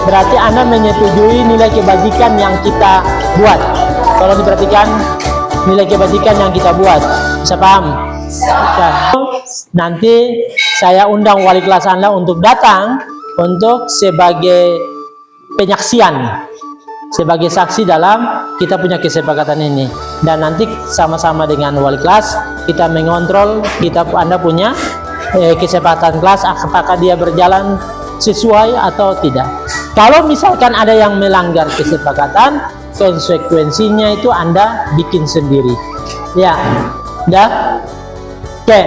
berarti Anda menyetujui nilai kebajikan yang kita buat. Tolong diperhatikan nilai kebajikan yang kita buat. Bisa paham? Nanti saya undang wali kelas Anda untuk datang untuk sebagai penyaksian, sebagai saksi dalam kita punya kesepakatan ini. Dan nanti sama-sama dengan wali kelas kita mengontrol Anda punya kesepakatan kelas, apakah dia berjalan sesuai atau tidak. Kalau misalkan ada yang melanggar kesepakatan, konsekuensinya itu Anda bikin sendiri. Ya, dah. Oke,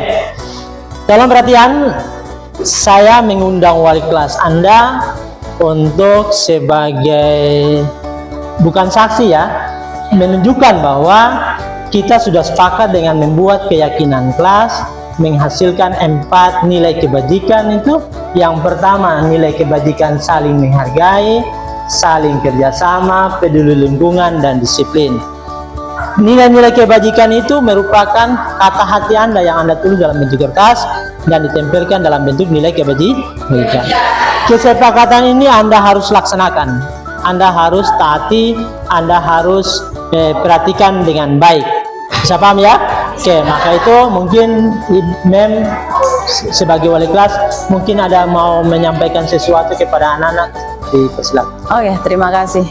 tolong perhatian, saya mengundang wali kelas Anda untuk sebagai bukan saksi ya, menunjukkan bahwa kita sudah sepakat dengan membuat keyakinan kelas menghasilkan 4 nilai kebajikan itu. Yang pertama, nilai kebajikan saling menghargai, saling kerjasama, peduli lingkungan, dan disiplin. Nilai-nilai kebajikan itu merupakan kata hati Anda yang Anda tulis dalam bentuk kertas dan ditempelkan dalam bentuk nilai kebajikan. Kesepakatan ini Anda harus laksanakan, Anda harus taati, Anda harus perhatikan dengan baik. Bisa paham ya? Oke, maka itu mungkin Mem sebagai wali kelas mungkin ada mau menyampaikan sesuatu kepada anak-anak, dipersilakan. Oke, terima kasih.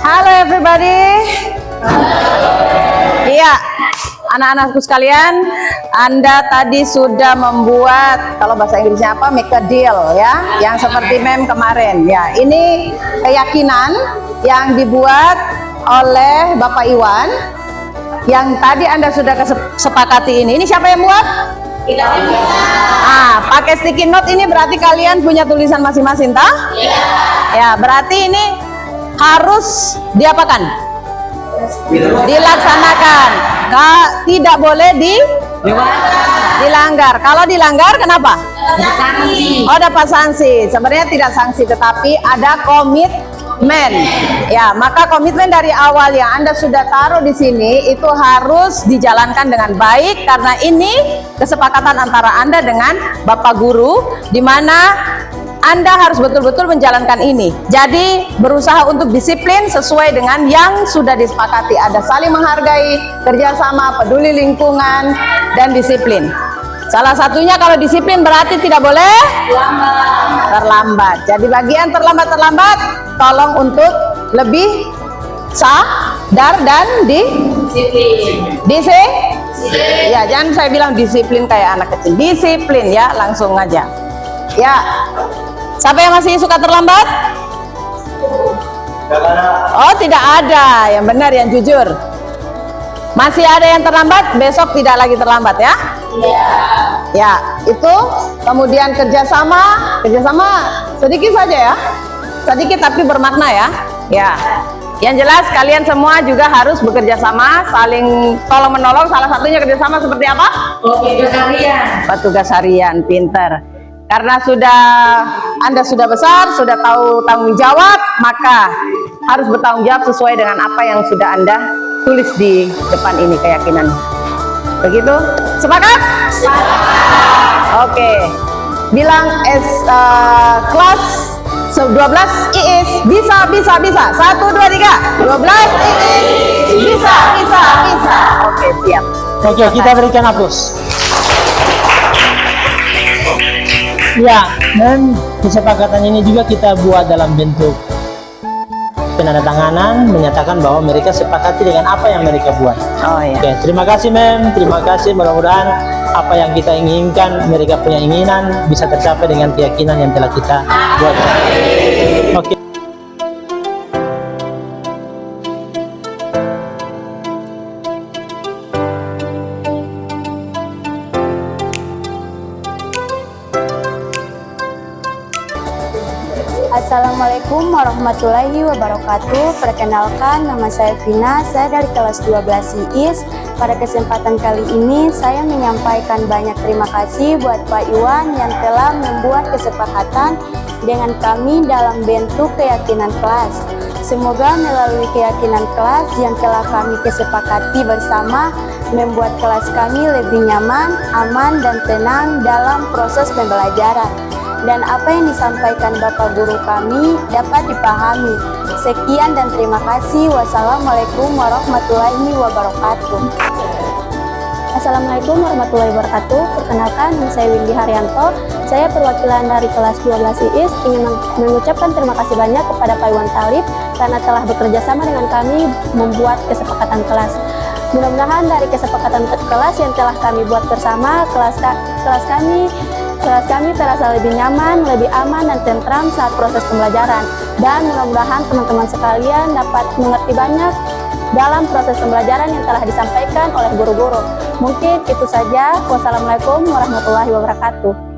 Halo everybody. Iya, anak-anakku sekalian, Anda tadi sudah membuat, kalau bahasa Inggrisnya apa, make a deal ya, yang seperti Mem kemarin ya. Ini keyakinan yang dibuat oleh Bapak Iwan, yang tadi Anda sudah sepakati ini. Ini siapa yang buat? Kita. Pakai sticky note ini berarti kalian punya tulisan masing-masing, toh? Iya. Ya, berarti ini harus diapakan? Dilaksanakan. Tidak boleh dilanggar. Kalau dilanggar kenapa? Sanksi. Oh, dapat sanksi. Sebenarnya tidak sanksi, tetapi ada komitmen. Ya, maka komitmen dari awal yang Anda sudah taruh di sini itu harus dijalankan dengan baik, karena ini kesepakatan antara Anda dengan Bapak Guru, di mana Anda harus betul-betul menjalankan ini. Jadi berusaha untuk disiplin sesuai dengan yang sudah disepakati. Ada saling menghargai, kerjasama, peduli lingkungan, dan disiplin. Salah satunya kalau disiplin berarti tidak boleh terlambat. Jadi bagian terlambat tolong untuk lebih sadar dan disiplin. Ya, jangan saya bilang disiplin kayak anak kecil. Disiplin ya, langsung aja. Ya. Siapa yang masih suka terlambat? Oh, tidak ada. Yang benar, yang jujur. Masih ada yang terlambat, besok tidak lagi terlambat ya? Iya. Ya, itu kemudian kerjasama sedikit saja ya. Sedikit tapi bermakna ya. Ya. Yang jelas kalian semua juga harus bekerja sama, saling tolong menolong. Salah satunya kerjasama seperti apa? Petugas harian. Petugas harian, pinter. Karena Anda sudah besar, sudah tahu tanggung jawab, maka harus bertanggung jawab sesuai dengan apa yang sudah Anda tulis di depan ini keyakinannya. Begitu? Sepakat? Oke. Bilang kelas 12 IIS bisa. 1, 2, 3. 12 IIS bisa. Oke, siap. Oke, kita berikan aplaus. Ya, dan kesepakatan ini juga kita buat dalam bentuk penandatanganan, menyatakan bahwa mereka sepakati dengan apa yang mereka buat. Oh iya. Oke, terima kasih Mem, terima kasih. Mudah-mudahan apa yang kita inginkan, mereka punya inginan bisa tercapai dengan keyakinan yang telah kita buat. Oke. Assalamualaikum warahmatullahi wabarakatuh. Perkenalkan, nama saya Vina, saya dari kelas 12 IIS. Pada kesempatan kali ini saya menyampaikan banyak terima kasih buat Pak Iwan yang telah membuat kesepakatan dengan kami dalam bentuk keyakinan kelas. Semoga melalui keyakinan kelas yang telah kami kesepakati bersama membuat kelas kami lebih nyaman, aman, dan tenang dalam proses pembelajaran. dan apa yang disampaikan Bapak Guru kami dapat dipahami. Sekian dan terima kasih. Wassalamualaikum warahmatullahi wabarakatuh. Assalamualaikum warahmatullahi wabarakatuh. Perkenalkan, nama saya Windy Haryanto. Saya perwakilan dari kelas 12 IIS ingin mengucapkan terima kasih banyak kepada Pak Iwan Talib karena telah bekerja sama dengan kami membuat kesepakatan kelas. Mudah-mudahan dari kesepakatan kelas yang telah kami buat bersama, kelas kami terasa lebih nyaman, lebih aman dan tentram saat proses pembelajaran. Dan mudah-mudahan teman-teman sekalian dapat mengerti banyak dalam proses pembelajaran yang telah disampaikan oleh guru-guru. Mungkin itu saja. Wassalamualaikum warahmatullahi wabarakatuh.